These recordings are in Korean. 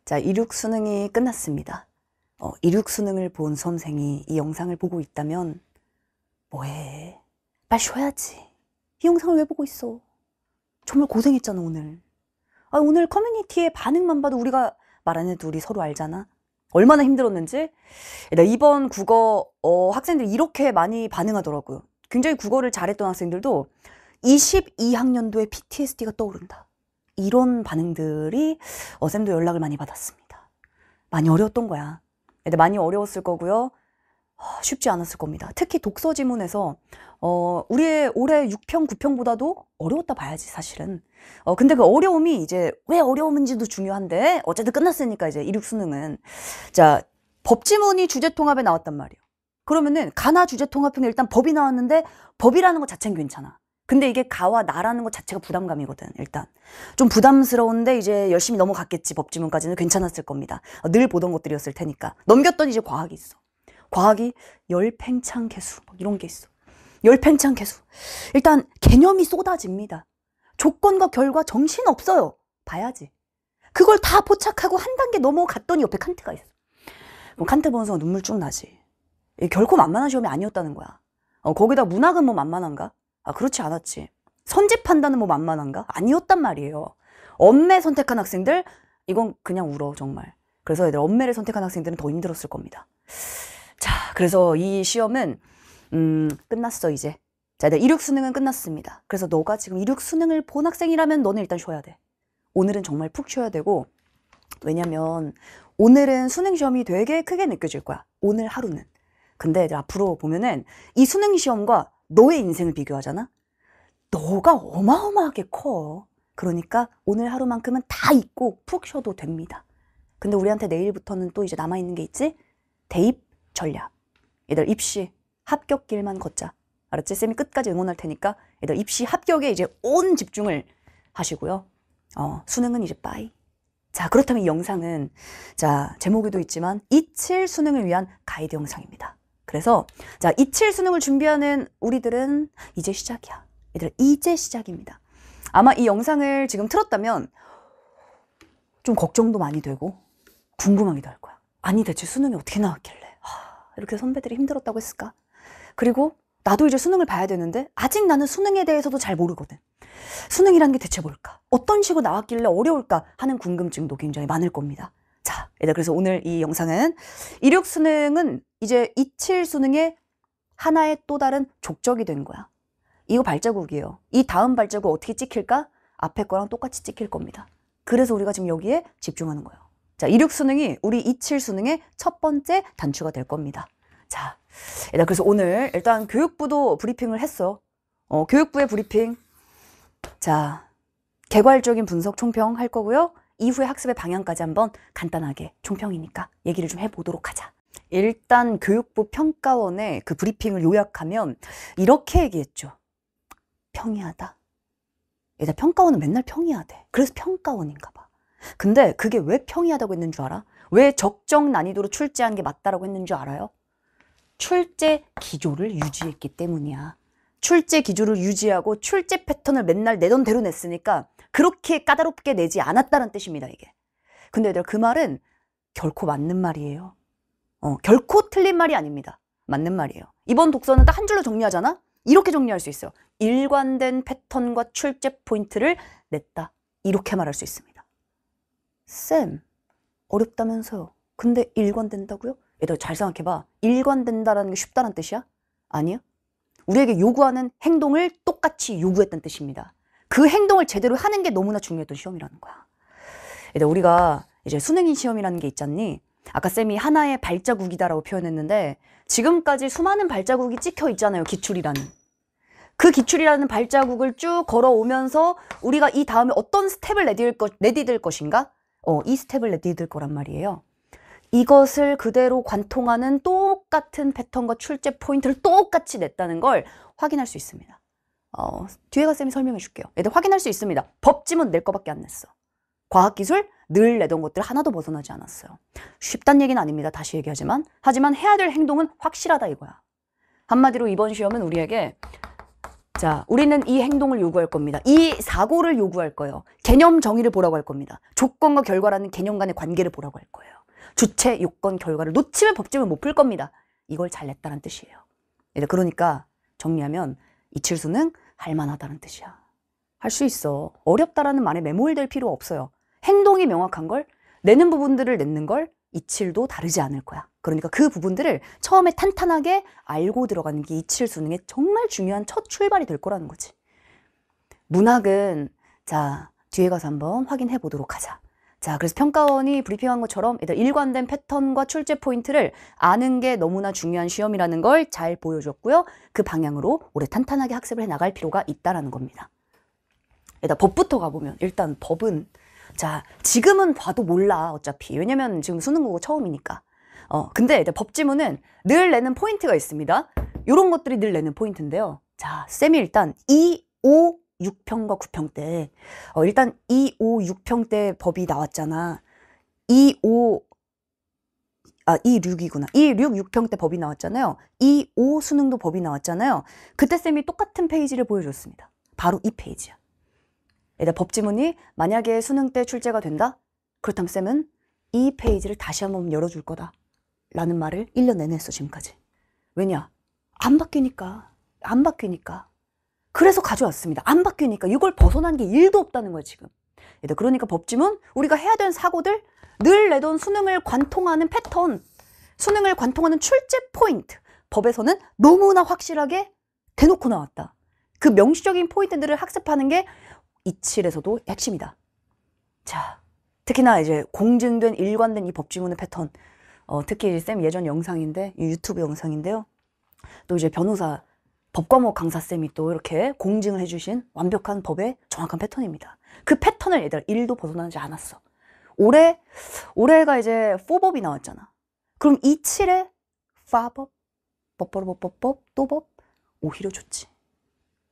자, 이륙 수능이 끝났습니다. 이륙 수능을 본 수험생이 이 영상을 보고 있다면 뭐해? 빨리 쉬어야지. 이 영상을 왜 보고 있어? 정말 고생했잖아 오늘. 오늘 커뮤니티의 반응만 봐도 우리가 말 안 해도 우리 서로 알잖아. 얼마나 힘들었는지. 이번 국어 학생들이 이렇게 많이 반응하더라고요. 굉장히 국어를 잘했던 학생들도 22학년도에 PTSD가 떠오른다. 이런 반응들이 쌤도 연락을 많이 받았습니다. 많이 어려웠던 거야. 많이 어려웠을 거고요. 쉽지 않았을 겁니다. 특히 독서 지문에서 우리의 올해 6평, 9평보다도 어려웠다 봐야지 사실은. 근데 그 어려움이 이제 왜 어려움인지도 중요한데 어쨌든 끝났으니까 이제 이륙 수능은. 자, 법 지문이 주제 통합에 나왔단 말이에요. 그러면은 가나 주제 통합형에 일단 법이 나왔는데 법이라는 것 자체는 괜찮아. 근데 이게 가와 나라는 것 자체가 부담감이거든. 일단 좀 부담스러운데 이제 열심히 넘어갔겠지. 법 지문까지는 괜찮았을 겁니다. 늘 보던 것들이었을 테니까. 넘겼더니 이제 과학이 있어. 과학이 열팽창 개수 이런 게 있어. 열팽창 개수. 일단 개념이 쏟아집니다. 조건과 결과 정신없어요. 봐야지. 그걸 다 포착하고 한 단계 넘어갔더니 옆에 칸트가 있어. 그럼 칸트 보는 순간 눈물 쭉 나지. 결코 만만한 시험이 아니었다는 거야. 거기다 문학은 뭐 만만한가? 그렇지 않았지. 선지 판단은 뭐 만만한가? 아니었단 말이에요. 엄매 선택한 학생들 이건 그냥 울어 정말. 그래서 얘들 엄매를 선택한 학생들은 더 힘들었을 겁니다. 자, 그래서 이 시험은 끝났어 이제. 자, 이륙 수능은 끝났습니다. 그래서 너가 지금 이륙 수능을 본 학생이라면 너는 일단 쉬어야 돼. 오늘은 정말 푹 쉬어야 되고, 왜냐면 오늘은 수능 시험이 되게 크게 느껴질 거야. 오늘 하루는. 근데 애들 앞으로 보면은 이 수능 시험과 너의 인생을 비교하잖아? 너가 어마어마하게 커. 그러니까 오늘 하루만큼은 다 잊고 푹 쉬어도 됩니다. 근데 우리한테 내일부터는 또 이제 남아있는 게 있지? 대입 전략. 얘들 입시 합격길만 걷자. 알았지? 쌤이 끝까지 응원할 테니까 얘들 입시 합격에 이제 온 집중을 하시고요. 수능은 이제 빠이. 자, 그렇다면 이 영상은 자, 제목에도 있지만 27 수능을 위한 가이드 영상입니다. 그래서 자, 27 수능을 준비하는 우리들은 이제 시작이야. 얘들 이제 시작입니다. 아마 이 영상을 지금 틀었다면 좀 걱정도 많이 되고 궁금하기도 할 거야. 아니 대체 수능이 어떻게 나왔길래 이렇게 선배들이 힘들었다고 했을까? 그리고 나도 이제 수능을 봐야 되는데 아직 나는 수능에 대해서도 잘 모르거든. 수능이라는 게 대체 뭘까? 어떤 식으로 나왔길래 어려울까? 하는 궁금증도 굉장히 많을 겁니다. 자, 얘들 그래서 오늘 이 영상은 이륙 수능은 이제 27 수능의 하나의 또 다른 족적이 된 거야. 이거 발자국이에요. 이 다음 발자국 어떻게 찍힐까? 앞에 거랑 똑같이 찍힐 겁니다. 그래서 우리가 지금 여기에 집중하는 거예요. 자, 이륙 수능이 우리 27 수능의 첫 번째 단추가 될 겁니다. 자, 일단 그래서 오늘 일단 교육부도 브리핑을 했어. 교육부의 브리핑. 자, 개괄적인 분석 총평 할 거고요. 이후에 학습의 방향까지 한번 간단하게 총평이니까 얘기를 좀 해보도록 하자. 일단 교육부 평가원의 그 브리핑을 요약하면 이렇게 얘기했죠. 평이하다. 일단 평가원은 맨날 평이하대. 그래서 평가원인가 봐. 근데 그게 왜 평이하다고 했는 줄 알아? 왜 적정 난이도로 출제한 게 맞다라고 했는 줄 알아요? 출제 기조를 유지했기 때문이야. 출제 기조를 유지하고 출제 패턴을 맨날 내던 대로 냈으니까 그렇게 까다롭게 내지 않았다는 뜻입니다, 이게. 근데 얘들아, 그 말은 결코 맞는 말이에요. 결코 틀린 말이 아닙니다. 맞는 말이에요. 이번 독서는 딱 한 줄로 정리하잖아? 이렇게 정리할 수 있어요. 일관된 패턴과 출제 포인트를 냈다. 이렇게 말할 수 있습니다. 쌤, 어렵다면서요. 근데 일관된다고요? 얘들아, 잘 생각해봐. 일관된다라는 게 쉽다는 뜻이야? 아니요. 우리에게 요구하는 행동을 똑같이 요구했다는 뜻입니다. 그 행동을 제대로 하는 게 너무나 중요했던 시험이라는 거야. 얘들아, 우리가 이제 수능인 시험이라는 게 있잖니? 아까 쌤이 하나의 발자국이다라고 표현했는데 지금까지 수많은 발자국이 찍혀 있잖아요. 기출이라는. 그 기출이라는 발자국을 쭉 걸어오면서 우리가 이 다음에 어떤 스텝을 내디딜 것인가? 이 스텝을 내디딜 거란 말이에요. 이것을 그대로 관통하는 똑같은 패턴과 출제 포인트를 똑같이 냈다는 걸 확인할 수 있습니다. 뒤에 가 쌤이 설명해 줄게요. 얘들 확인할 수 있습니다. 법지문 낼 거밖에 안 냈어. 과학기술 늘 내던 것들 하나도 벗어나지 않았어요. 쉽단 얘기는 아닙니다. 다시 얘기하지만. 하지만 해야 될 행동은 확실하다 이거야. 한마디로 이번 시험은 우리에게 자, 우리는 이 행동을 요구할 겁니다. 이 사고를 요구할 거예요. 개념 정의를 보라고 할 겁니다. 조건과 결과라는 개념 간의 관계를 보라고 할 거예요. 주체, 요건, 결과를 놓치면 법칙을 못 풀 겁니다. 이걸 잘 냈다는 뜻이에요. 그러니까 정리하면 이칠수능 할만하다는 뜻이야. 할 수 있어. 어렵다라는 말에 매몰될 필요 없어요. 행동이 명확한 걸, 내는 부분들을 냈는 걸 이칠도 다르지 않을 거야. 그러니까 그 부분들을 처음에 탄탄하게 알고 들어가는 게 이칠 수능의 정말 중요한 첫 출발이 될 거라는 거지. 문학은 자, 뒤에 가서 한번 확인해 보도록 하자. 자, 그래서 평가원이 브리핑한 것처럼 일관된 패턴과 출제 포인트를 아는 게 너무나 중요한 시험이라는 걸 잘 보여줬고요. 그 방향으로 올해 탄탄하게 학습을 해 나갈 필요가 있다라는 겁니다. 일단 법부터 가보면 일단 법은 자, 지금은 봐도 몰라 어차피. 왜냐면 지금 수능국어 처음이니까. 근데 이제 법지문은 늘 내는 포인트가 있습니다. 이런 것들이 늘 내는 포인트인데요. 자, 쌤이 일단 2, 5, 6평과 9평 때 일단 2, 5, 6평 때 법이 나왔잖아. 2, 5, 2, 6이구나. 2, 6, 6평 때 법이 나왔잖아요. 2, 5 수능도 법이 나왔잖아요. 그때 쌤이 똑같은 페이지를 보여줬습니다. 바로 이 페이지야. 일단 법지문이 만약에 수능 때 출제가 된다? 그렇다면 쌤은 이 페이지를 다시 한번 열어줄 거다. 라는 말을 1년 내내 했어, 지금까지. 왜냐? 안 바뀌니까. 안 바뀌니까. 그래서 가져왔습니다. 안 바뀌니까. 이걸 벗어난 게 1도 없다는 거야, 지금. 그러니까 법지문, 우리가 해야 되는 사고들, 늘 내던 수능을 관통하는 패턴, 수능을 관통하는 출제 포인트, 법에서는 너무나 확실하게 대놓고 나왔다. 그 명시적인 포인트들을 학습하는 게 이칠에서도 핵심이다. 자, 특히나 이제 공증된 일관된 이 법지문의 패턴, 특히 쌤 예전 영상인데, 유튜브 영상인데요. 또 이제 변호사 법과목 강사쌤이 또 이렇게 공증을 해주신 완벽한 법의 정확한 패턴입니다. 그 패턴을 얘들아 1도 벗어나지 않았어. 올해가 이제 4법이 나왔잖아. 그럼 27에 4법, 또 법, 오히려 좋지.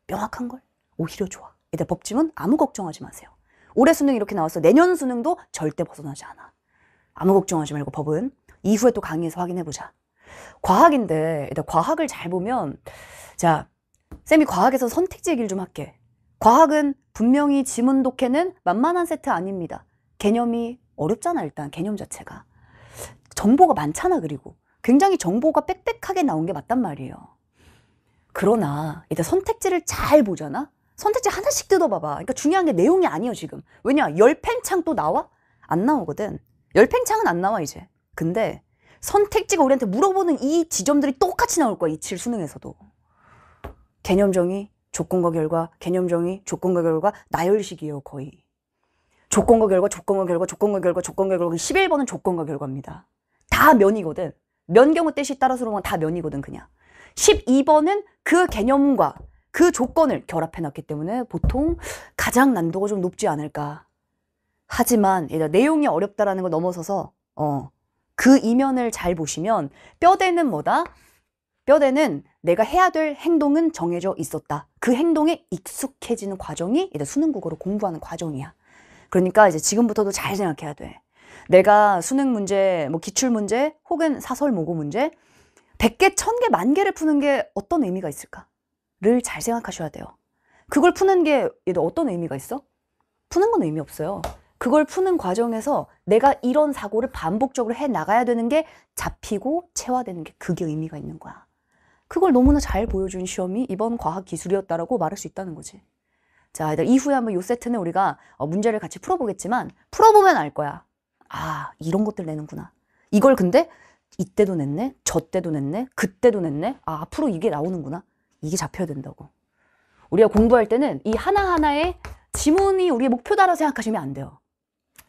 명확한 걸 오히려 좋아. 얘들 법지문 아무 걱정하지 마세요. 올해 수능 이렇게 나왔어. 내년 수능도 절대 벗어나지 않아. 아무 걱정하지 말고 법은 이후에 또 강의에서 확인해보자. 과학인데 일단 과학을 잘 보면 자, 쌤이 과학에서 선택지 얘기를 좀 할게. 과학은 분명히 지문 독해는 만만한 세트 아닙니다. 개념이 어렵잖아. 일단 개념 자체가. 정보가 많잖아. 그리고 굉장히 정보가 빽빽하게 나온 게 맞단 말이에요. 그러나 일단 선택지를 잘 보잖아. 선택지 하나씩 뜯어봐봐. 그러니까 중요한 게 내용이 아니에요 지금. 왜냐? 열팽창 또 나와? 안 나오거든. 열팽창은 안 나와 이제. 근데 선택지가 우리한테 물어보는 이 지점들이 똑같이 나올 거야. 이칠 수능에서도. 개념 정의, 조건과 결과, 개념 정의, 조건과 결과, 나열식이에요 거의. 조건과 결과, 조건과 결과, 조건과 결과, 조건과 결과. 11번은 조건과 결과입니다. 다 면이거든. 면경우 떼시 따라서 보면 다 면이거든 그냥. 12번은 그 개념과 그 조건을 결합해놨기 때문에 보통 가장 난도가 좀 높지 않을까. 하지만 내용이 어렵다라는 걸 넘어서서 그 이면을 잘 보시면 뼈대는 뭐다? 뼈대는 내가 해야 될 행동은 정해져 있었다. 그 행동에 익숙해지는 과정이 수능 국어로 공부하는 과정이야. 그러니까 이제 지금부터도 잘 생각해야 돼. 내가 수능 문제, 뭐 기출 문제 혹은 사설 모고 문제 100개, 1000개, 10,000개를 푸는 게 어떤 의미가 있을까를 잘 생각하셔야 돼요. 그걸 푸는 게 어떤 의미가 있어? 푸는 건 의미 없어요. 그걸 푸는 과정에서 내가 이런 사고를 반복적으로 해 나가야 되는 게 잡히고 체화되는 게 그게 의미가 있는 거야. 그걸 너무나 잘 보여준 시험이 이번 과학기술이었다라고 말할 수 있다는 거지. 자, 이후에 한번 요 세트는 우리가 문제를 같이 풀어보겠지만 풀어보면 알 거야. 아, 이런 것들 내는구나. 이걸 근데 이때도 냈네, 저 때도 냈네, 그때도 냈네. 아, 앞으로 이게 나오는구나. 이게 잡혀야 된다고. 우리가 공부할 때는 이 하나하나의 지문이 우리의 목표다라고 생각하시면 안 돼요.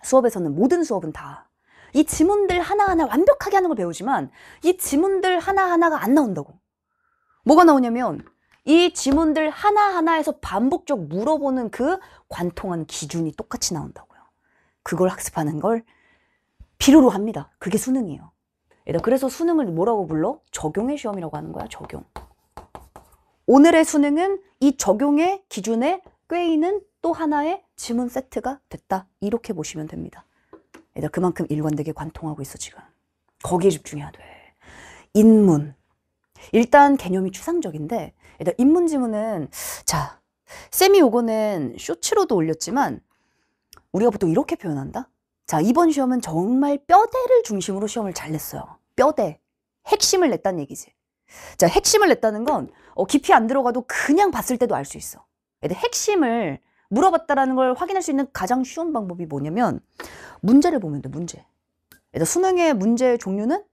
수업에서는 모든 수업은 다 이 지문들 하나하나 완벽하게 하는 걸 배우지만 이 지문들 하나하나가 안 나온다고. 뭐가 나오냐면 이 지문들 하나하나에서 반복적 물어보는 그 관통하는 기준이 똑같이 나온다고요. 그걸 학습하는 걸 필요로 합니다. 그게 수능이에요. 그래서 수능을 뭐라고 불러? 적용의 시험이라고 하는 거야. 적용. 오늘의 수능은 이 적용의 기준에 꿰이는 또 하나의 지문 세트가 됐다. 이렇게 보시면 됩니다. 그만큼 일관되게 관통하고 있어 지금. 거기에 집중해야 돼. 인문. 일단 개념이 추상적인데, 일단 인문지문은, 자, 쌤이 요거는 쇼츠로도 올렸지만, 우리가 보통 이렇게 표현한다? 자, 이번 시험은 정말 뼈대를 중심으로 시험을 잘 냈어요. 뼈대. 핵심을 냈다는 얘기지. 자, 핵심을 냈다는 건 깊이 안 들어가도 그냥 봤을 때도 알 수 있어. 근데 핵심을 물어봤다라는 걸 확인할 수 있는 가장 쉬운 방법이 뭐냐면 문제를 보면 돼, 문제. 일단 수능의 문제 종류는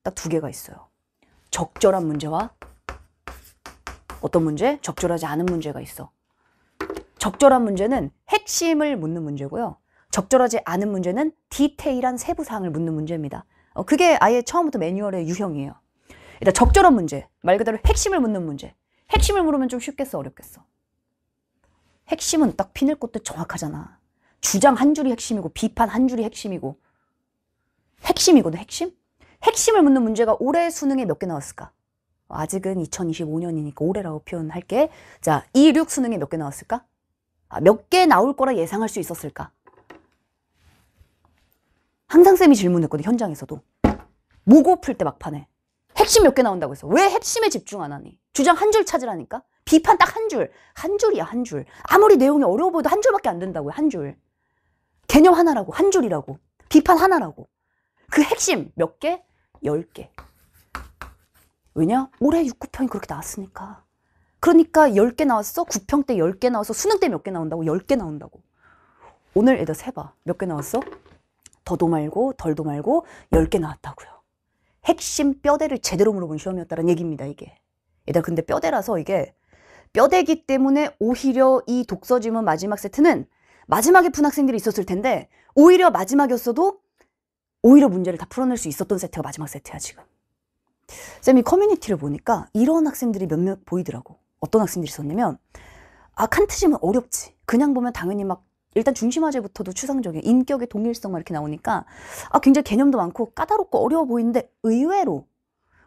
딱 두 개가 있어요. 적절한 문제와 어떤 문제? 적절하지 않은 문제가 있어. 적절한 문제는 핵심을 묻는 문제고요. 적절하지 않은 문제는 디테일한 세부사항을 묻는 문제입니다. 그게 아예 처음부터 매뉴얼의 유형이에요. 일단 적절한 문제, 말 그대로 핵심을 묻는 문제. 핵심을 물으면 좀 쉽겠어, 어렵겠어? 핵심은 딱 피낼 곳도 정확하잖아. 주장 한 줄이 핵심이고 비판 한 줄이 핵심이고 핵심이거든, 핵심? 핵심을 묻는 문제가 올해 수능에 몇 개 나왔을까? 아직은 2025년이니까 올해라고 표현할게. 자, 2.6 수능에 몇 개 나왔을까? 몇 개 나올 거라 예상할 수 있었을까? 항상 쌤이 질문했거든, 현장에서도. 모고 풀 때 막판에. 핵심 몇 개 나온다고 했어. 왜 핵심에 집중 안 하니? 주장 한 줄 찾으라니까? 비판 딱 한 줄. 한 줄이야, 한 줄. 아무리 내용이 어려워 보여도 한 줄밖에 안 된다고요, 한 줄. 개념 하나라고, 한 줄이라고. 비판 하나라고. 그 핵심 몇 개? 10개. 왜냐? 올해 6,9평이 그렇게 나왔으니까. 그러니까 10개 나왔어? 9평 때 10개 나와서 수능 때 몇 개 나온다고? 10개 나온다고. 오늘 애들 세봐. 몇 개 나왔어? 더도 말고 덜도 말고 10개 나왔다고요. 핵심 뼈대를 제대로 물어본 시험이었다는 얘기입니다, 이게. 일단 근데 뼈대라서 이게 뼈대기 때문에 오히려 이 독서지문 마지막 세트는 마지막에 푼 학생들이 있었을 텐데 오히려 마지막이었어도 오히려 문제를 다 풀어낼 수 있었던 세트가 마지막 세트야, 지금. 쌤이 커뮤니티를 보니까 이런 학생들이 몇몇 보이더라고. 어떤 학생들이 있었냐면 칸트지문 어렵지. 그냥 보면 당연히 막 일단 중심화제부터도 추상적인 인격의 동일성 막 이렇게 나오니까 굉장히 개념도 많고 까다롭고 어려워 보이는데 의외로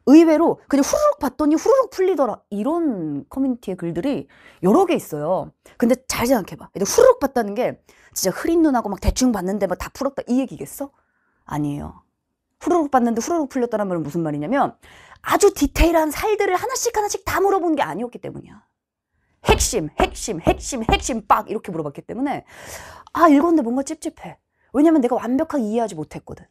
그냥 후루룩 봤더니 후루룩 풀리더라. 이런 커뮤니티의 글들이 여러 개 있어요. 근데 잘 생각해봐. 후루룩 봤다는 게 진짜 흐린 눈하고 막 대충 봤는데 막 다 풀었다 이 얘기겠어? 아니에요. 후루룩 봤는데 후루룩 풀렸다는 말은 무슨 말이냐면 아주 디테일한 살들을 하나씩 다 물어본 게 아니었기 때문이야. 핵심 빡 이렇게 물어봤기 때문에 읽었는데 뭔가 찝찝해. 왜냐면 내가 완벽하게 이해하지 못했거든.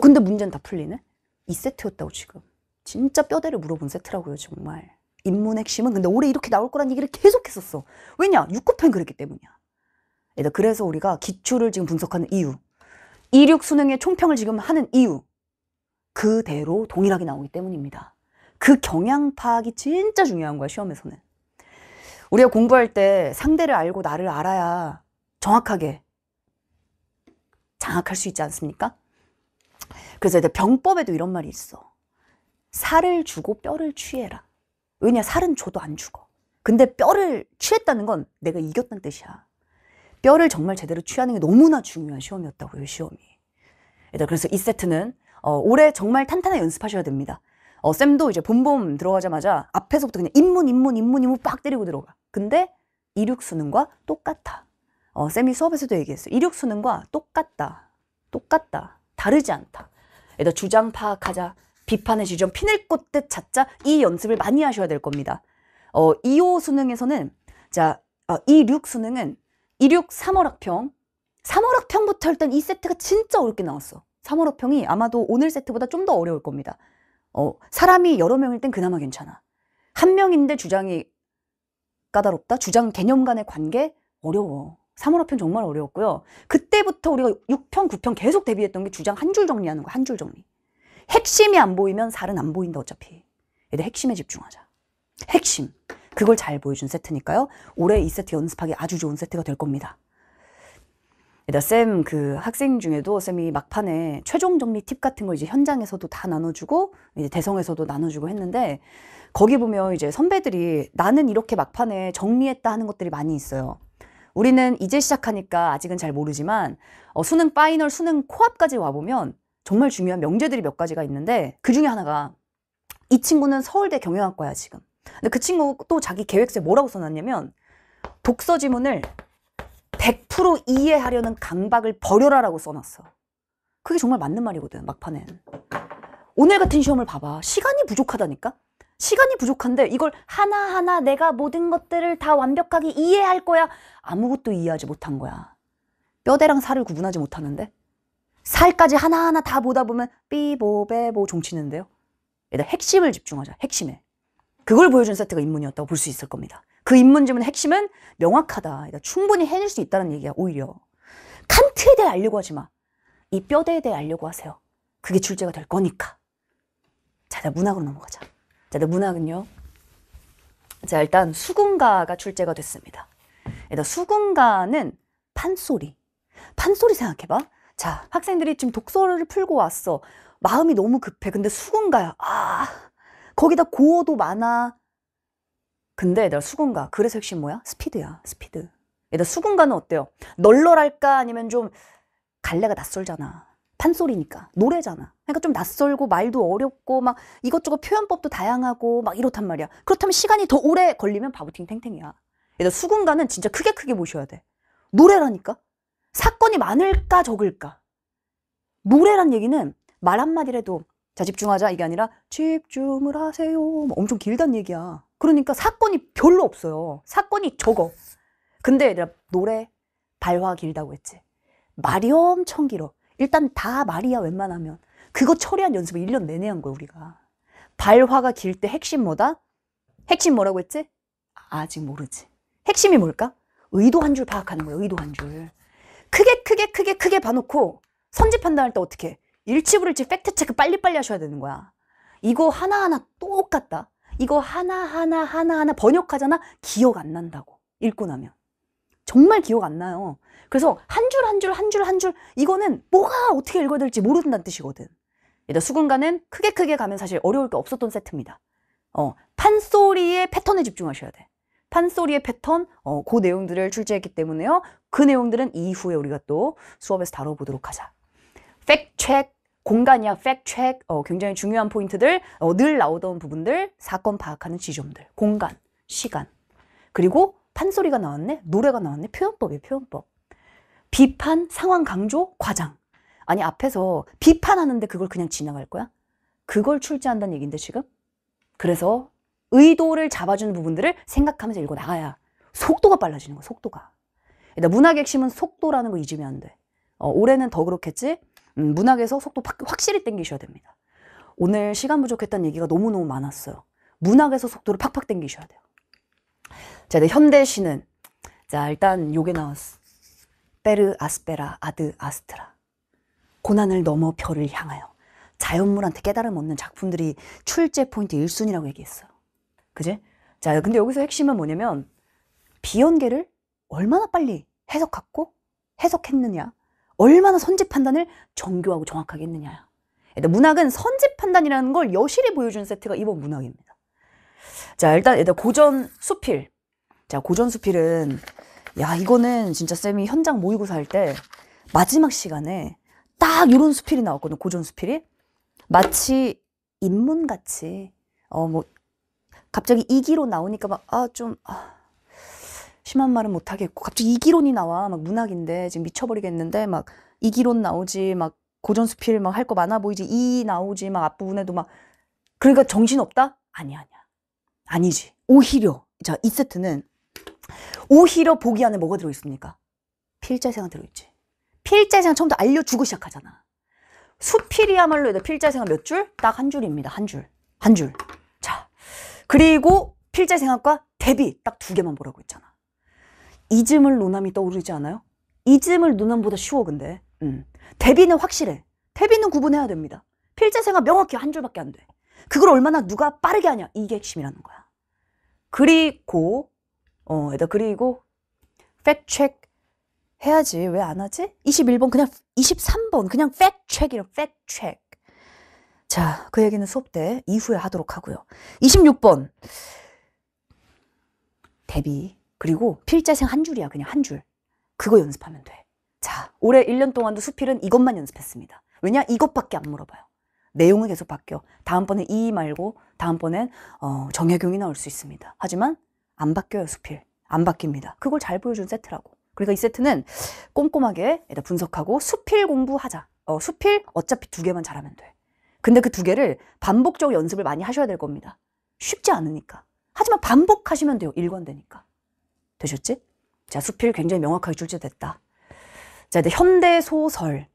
근데 문제는 다 풀리네? 이 세트였다고 지금. 진짜 뼈대를 물어본 세트라고요, 정말. 인문 핵심은 근데 올해 이렇게 나올 거란 얘기를 계속 했었어. 왜냐? 6,9편 그랬기 때문이야. 그래서 우리가 기출을 지금 분석하는 이유, 2.6 수능의 총평을 지금 하는 이유, 그대로 동일하게 나오기 때문입니다. 그 경향 파악이 진짜 중요한 거야, 시험에서는. 우리가 공부할 때 상대를 알고 나를 알아야 정확하게 장악할 수 있지 않습니까? 그래서 병법에도 이런 말이 있어. 살을 주고 뼈를 취해라. 왜냐? 살은 줘도 안 죽어. 근데 뼈를 취했다는 건 내가 이겼다는 뜻이야. 뼈를 정말 제대로 취하는 게 너무나 중요한 시험이었다고요, 시험이. 그래서 이 세트는 올해 정말 탄탄하게 연습하셔야 됩니다. 쌤도 이제 본범 들어가자마자 앞에서부터 그냥 인문 빡 때리고 들어가. 근데 2.6 수능과 똑같아. 쌤이 수업에서도 얘기했어요. 2.6 수능과 똑같다. 다르지 않다. 주장 파악하자. 비판의 지점 피낼 곳듯 찾자. 이 연습을 많이 하셔야 될 겁니다. 2.5 수능에서는 2.6 수능은 2.6 3월학평 3월학평부터 일단 이 세트가 진짜 어렵게 나왔어. 3월학평이 아마도 오늘 세트보다 좀 더 어려울 겁니다. 사람이 여러 명일 땐 그나마 괜찮아. 한 명인데 주장이 까다롭다? 주장 개념 간의 관계? 어려워. 3월학평 정말 어려웠고요. 그때부터 우리가 6평, 9평 계속 대비했던 게 주장 한 줄 정리하는 거, 한 줄 정리. 핵심이 안 보이면 살은 안 보인다, 어차피. 얘들 핵심에 집중하자. 핵심. 그걸 잘 보여준 세트니까요. 올해 이 세트 연습하기 아주 좋은 세트가 될 겁니다. 쌤 학생 중에도 쌤이 막판에 최종 정리 팁 같은 걸 이제 현장에서도 다 나눠주고 이제 대성에서도 나눠주고 했는데 거기 보면 이제 선배들이 나는 이렇게 막판에 정리했다 하는 것들이 많이 있어요. 우리는 이제 시작하니까 아직은 잘 모르지만 수능 파이널, 수능 코앞까지 와보면 정말 중요한 명제들이 몇 가지가 있는데 그 중에 하나가 이 친구는 서울대 경영학과야 지금. 근데 그 친구 또 자기 계획서에 뭐라고 써놨냐면 독서 지문을 100% 이해하려는 강박을 버려라라고 써놨어. 그게 정말 맞는 말이거든, 막판엔. 오늘 같은 시험을 봐봐. 시간이 부족하다니까? 시간이 부족한데 이걸 하나하나 내가 모든 것들을 다 완벽하게 이해할 거야. 아무것도 이해하지 못한 거야. 뼈대랑 살을 구분하지 못하는데 살까지 하나하나 다 보다 보면 삐보배보 종치는데요. 일단 핵심을 집중하자. 핵심에. 그걸 보여준 세트가 입문이었다고 볼 수 있을 겁니다. 그 입문지문의 핵심은 명확하다. 충분히 해낼 수 있다는 얘기야. 오히려. 칸트에 대해 알려고 하지 마. 이 뼈대에 대해 알려고 하세요. 그게 출제가 될 거니까. 자, 문학으로 넘어가자. 자, 문학은요. 자, 일단 수군가가 출제가 됐습니다. 일단 수군가는 판소리. 판소리 생각해봐. 자, 학생들이 지금 독서를 풀고 왔어. 마음이 너무 급해. 근데 수군가야. 거기다 고어도 많아. 근데 얘들아 수군가. 그래서 핵심 뭐야? 스피드야. 스피드. 얘들아 수군가는 어때요? 널널할까? 아니면 좀 갈래가 낯설잖아. 판소리니까. 노래잖아. 그러니까 좀 낯설고 말도 어렵고 막 이것저것 표현법도 다양하고 막 이렇단 말이야. 그렇다면 시간이 더 오래 걸리면 바보팅 탱탱이야. 얘들아 수군가는 진짜 크게 보셔야 돼. 노래라니까? 사건이 많을까 적을까? 노래란 얘기는 말 한마디라도 자 집중하자 이게 아니라 집중을 하세요 뭐 엄청 길단 얘기야. 그러니까 사건이 별로 없어요. 사건이 적어. 근데 얘들아 노래 발화 길다고 했지. 말이 엄청 길어. 일단 다 말이야 웬만하면. 그거 처리한 연습을 1년 내내 한 거야 우리가. 발화가 길 때 핵심 뭐다? 핵심 뭐라고 했지? 아직 모르지. 핵심이 뭘까? 의도 한 줄 파악하는 거야. 의도 한 줄. 크게 봐놓고 선지 판단할 때 어떻게 해? 일치불일치 팩트체크 빨리빨리 하셔야 되는 거야. 이거 하나하나 똑같다. 이거 하나하나 번역하잖아. 기억 안 난다고. 읽고 나면. 정말 기억 안 나요. 그래서 한 줄 이거는 뭐가 어떻게 읽어야 될지 모른다는 뜻이거든. 일단 수군가는 크게 가면 사실 어려울 게 없었던 세트입니다. 판소리의 패턴에 집중하셔야 돼. 판소리의 패턴, 그 내용들을 출제했기 때문에요. 그 내용들은 이후에 우리가 또 수업에서 다뤄보도록 하자. 팩트체크, 공간이야. 팩트체크, 굉장히 중요한 포인트들, 늘 나오던 부분들, 사건 파악하는 지점들, 공간, 시간. 그리고 판소리가 나왔네, 노래가 나왔네, 표현법이에요. 표현법. 비판, 상황 강조, 과장. 아니 앞에서 비판하는데 그걸 그냥 지나갈 거야? 그걸 출제한다는 얘기인데 지금? 그래서 의도를 잡아주는 부분들을 생각하면서 읽어 나가야 속도가 빨라지는 거야. 속도가. 일단 문학의 핵심은 속도라는 거 잊으면 안 돼. 올해는 더 그렇겠지? 문학에서 속도 확실히 땡기셔야 됩니다. 오늘 시간 부족했다는 얘기가 너무너무 많았어요. 문학에서 속도를 팍팍 땡기셔야 돼요. 자, 현대시는 자 일단 요게 나왔어. 페르 아스페라 아드 아스트라. 고난을 넘어 별을 향하여. 자연물한테 깨달음 얻는 작품들이 출제 포인트 1순위라고 얘기했어요. 그지? 자, 근데 여기서 핵심은 뭐냐면 비연계를 얼마나 빨리 해석했느냐, 얼마나 선지 판단을 정교하고 정확하게 했느냐. 일단 문학은 선지 판단이라는 걸 여실히 보여준 세트가 이번 문학입니다. 자, 일단 고전 수필. 자, 고전 수필은 야 이거는 진짜 쌤이 현장 모의고사 할 때 마지막 시간에 딱 이런 수필이 나왔거든. 고전 수필이 마치 인문같이 뭐 갑자기 이기론 나오니까 막 심한 말은 못하겠고 갑자기 이기론이 나와. 막 문학인데 지금 미쳐버리겠는데 막 이기론 나오지, 막 고전 수필 막 할 거 많아 보이지, 이 나오지, 막 앞부분에도 막. 그러니까 정신없다? 아니야. 아니지. 오히려 자, 이 세트는 오히려 보기 안에 뭐가 들어있습니까? 필자생활 들어있지. 필자생활 처음부터 알려주고 시작하잖아. 수필이야말로 필자생활 몇 줄? 딱 한 줄입니다. 한 줄. 자, 그리고 필자생활과 대비 딱 2개만 보라고 했잖아. 이즘을 논함이 떠오르지 않아요? 이즘을 논함보다 쉬워. 근데 대비는 확실해. 대비는 구분해야 됩니다. 필자생활 명확히 한 줄밖에 안 돼. 그걸 얼마나 누가 빠르게 하냐, 이게 핵심이라는 거야. 그리고 그리고 팩트체크 해야지. 왜 안 하지? 21번 그냥 23번 그냥 팩트체크이라 팩트체크. 자, 그 얘기는 수업 때 이후에 하도록 하고요. 26번 대비, 그리고 필자생 한 줄이야. 그냥 한 줄. 그거 연습하면 돼. 자, 올해 1년 동안도 수필은 이것만 연습했습니다. 왜냐? 이것밖에 안 물어봐요. 내용은 계속 바뀌어. 다음번엔 이 말고 다음번엔 정약용이 나올 수 있습니다. 하지만 안 바뀌어요. 수필. 안 바뀝니다. 그걸 잘 보여준 세트라고. 그러니까 이 세트는 꼼꼼하게 분석하고 수필 공부하자. 수필 어차피 2개만 잘하면 돼. 근데 그 2개를 반복적으로 연습을 많이 하셔야 될 겁니다. 쉽지 않으니까. 하지만 반복하시면 돼요. 일관되니까. 되셨지? 자, 수필 굉장히 명확하게 출제됐다. 자, 이제 현대소설,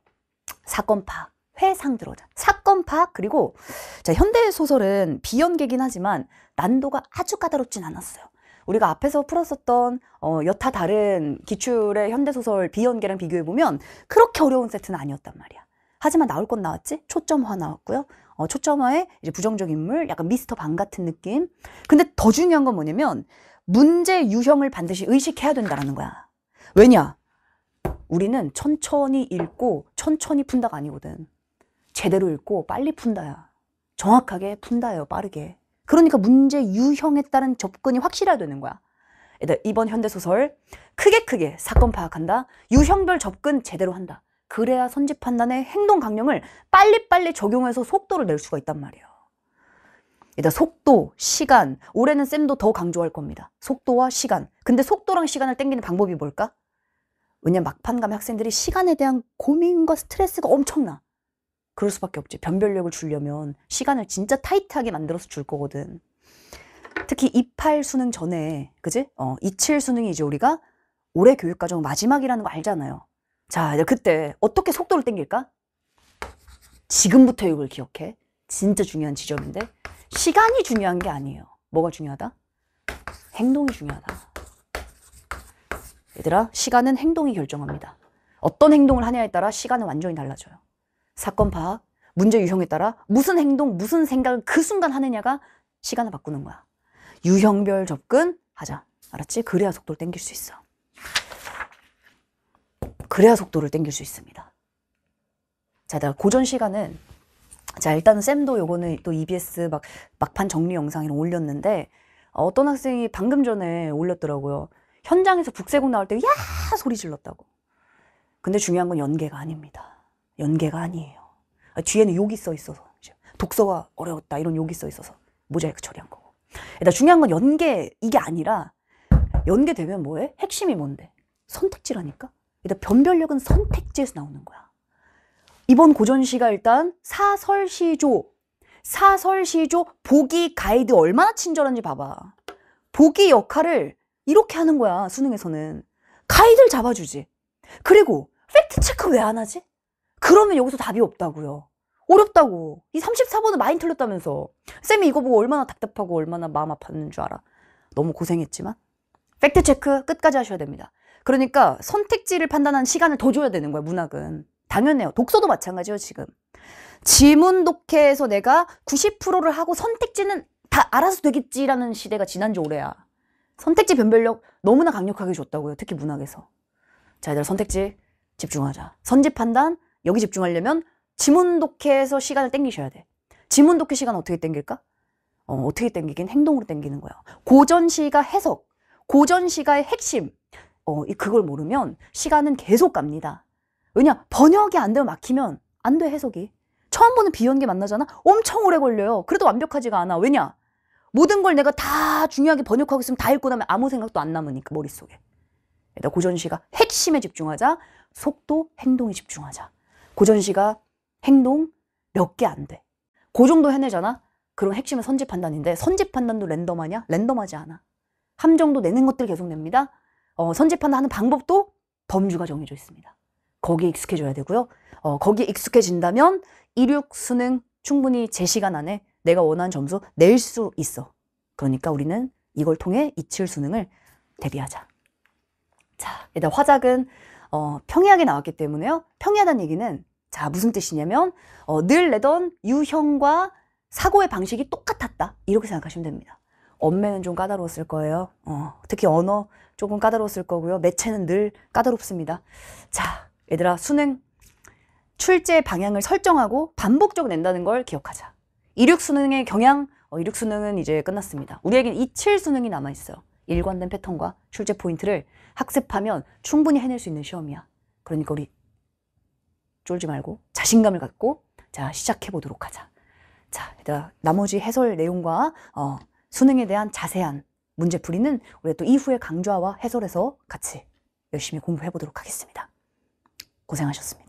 사건 파악, 회상 들어오자. 사건 파악, 그리고 자, 현대소설은 비연계긴 하지만 난도가 아주 까다롭진 않았어요. 우리가 앞에서 풀었었던 여타 다른 기출의 현대소설 비연계랑 비교해보면 그렇게 어려운 세트는 아니었단 말이야. 하지만 나올 건 나왔지? 초점화 나왔고요. 초점화에 이제 부정적 인물, 약간 미스터 반 같은 느낌. 근데 더 중요한 건 뭐냐면 문제 유형을 반드시 의식해야 된다는 거야. 왜냐? 우리는 천천히 읽고 천천히 푼다가 아니거든. 제대로 읽고 빨리 푼다야. 정확하게 푼다예요, 빠르게. 그러니까 문제 유형에 따른 접근이 확실해야 되는 거야. 이번 현대소설 크게 사건 파악한다. 유형별 접근 제대로 한다. 그래야 선지 판단의 행동 강령을 빨리빨리 적용해서 속도를 낼 수가 있단 말이에요. 일단 속도, 시간, 올해는 쌤도 더 강조할 겁니다. 속도와 시간. 근데 속도랑 시간을 땡기는 방법이 뭘까? 왜냐면 막판 가면 학생들이 시간에 대한 고민과 스트레스가 엄청나. 그럴 수밖에 없지. 변별력을 주려면 시간을 진짜 타이트하게 만들어서 줄 거거든. 특히 28 수능 전에, 그지? 27 수능이 이제 우리가 올해 교육과정 마지막이라는 거 알잖아요. 자, 이제 그때 어떻게 속도를 땡길까? 지금부터 이걸 기억해. 진짜 중요한 지점인데 시간이 중요한 게 아니에요. 뭐가 중요하다? 행동이 중요하다. 얘들아, 시간은 행동이 결정합니다. 어떤 행동을 하냐에 따라 시간은 완전히 달라져요. 사건 파악, 문제 유형에 따라 무슨 행동, 무슨 생각을 그 순간 하느냐가 시간을 바꾸는 거야. 유형별 접근 하자. 알았지? 그래야 속도를 땡길 수 있어. 그래야 속도를 땡길 수 있습니다. 자, 내가 고전 시간은 자, 일단은 쌤도 요거는 또 EBS 막판 정리 영상이랑 올렸는데 어떤 학생이 방금 전에 올렸더라고요. 현장에서 북새공 나올 때 야 소리 질렀다고. 근데 중요한 건 연계가 아닙니다. 연계가 아니에요. 뒤에는 욕이 써 있어서 독서가 어려웠다 이런 욕이 써 있어서 모자이크 처리한 거고. 일단 중요한 건 연계 이게 아니라 연계되면 뭐해? 핵심이 뭔데? 선택지라니까? 일단 변별력은 선택지에서 나오는 거야. 이번 고전시가 일단 사설시조 보기 가이드 얼마나 친절한지 봐봐. 보기 역할을 이렇게 하는 거야. 수능에서는 가이드를 잡아주지. 그리고 팩트체크 왜 안 하지? 그러면 여기서 답이 없다고요. 어렵다고. 이 34번은 많이 틀렸다면서. 쌤이 이거 보고 얼마나 답답하고 얼마나 마음 아팠는 줄 알아. 너무 고생했지만 팩트체크 끝까지 하셔야 됩니다. 그러니까 선택지를 판단하는 시간을 더 줘야 되는 거야. 문학은. 당연해요. 독서도 마찬가지예요. 지금. 지문 독해에서 내가 90%를 하고 선택지는 다 알아서 되겠지라는 시대가 지난 지 오래야. 선택지 변별력 너무나 강력하게 줬다고요. 특히 문학에서. 자, 얘들아 선택지 집중하자. 선지 판단 여기 집중하려면 지문 독해에서 시간을 땡기셔야 돼. 지문 독해 시간 어떻게 땡길까? 어떻게 땡기긴 행동으로 땡기는 거야. 고전시가 해석, 고전시가의 핵심. 그걸 모르면 시간은 계속 갑니다. 왜냐? 번역이 안 되면 막히면 안 돼, 해석이. 처음 보는 비연계 만나잖아? 엄청 오래 걸려요. 그래도 완벽하지가 않아. 왜냐? 모든 걸 내가 다 중요하게 번역하고 있으면 다 읽고 나면 아무 생각도 안 남으니까, 머릿속에. 일단 고전시가 핵심에 집중하자. 속도, 행동에 집중하자. 고전시가 행동 몇 개 안 돼. 그 정도 해내잖아? 그럼 핵심은 선지 판단인데 선지 판단도 랜덤하냐? 랜덤하지 않아. 함정도 내는 것들 계속 냅니다. 선지 판단하는 방법도 범주가 정해져 있습니다. 거기에 익숙해져야 되고요. 거기에 익숙해진다면 26 수능 충분히 제 시간 안에 내가 원하는 점수 낼 수 있어. 그러니까 우리는 이걸 통해 27 수능을 대비하자. 자, 일단 화작은 평이하게 나왔기 때문에요. 평이하다는 얘기는 자 무슨 뜻이냐면 늘 내던 유형과 사고의 방식이 똑같았다. 이렇게 생각하시면 됩니다. 언매는 좀 까다로웠을 거예요. 특히 언어 조금 까다로웠을 거고요. 매체는 늘 까다롭습니다. 자, 얘들아 수능 출제 방향을 설정하고 반복적으로 낸다는 걸 기억하자. 26 수능의 경향, 26 수능은 이제 끝났습니다. 우리에겐 27 수능이 남아있어요. 일관된 패턴과 출제 포인트를 학습하면 충분히 해낼 수 있는 시험이야. 그러니까 우리 쫄지 말고 자신감을 갖고 자 시작해 보도록 하자. 자, 얘들아 나머지 해설 내용과 수능에 대한 자세한 문제풀이는 우리 또 이후에 강좌와 해설에서 같이 열심히 공부해 보도록 하겠습니다. 고생하셨습니다.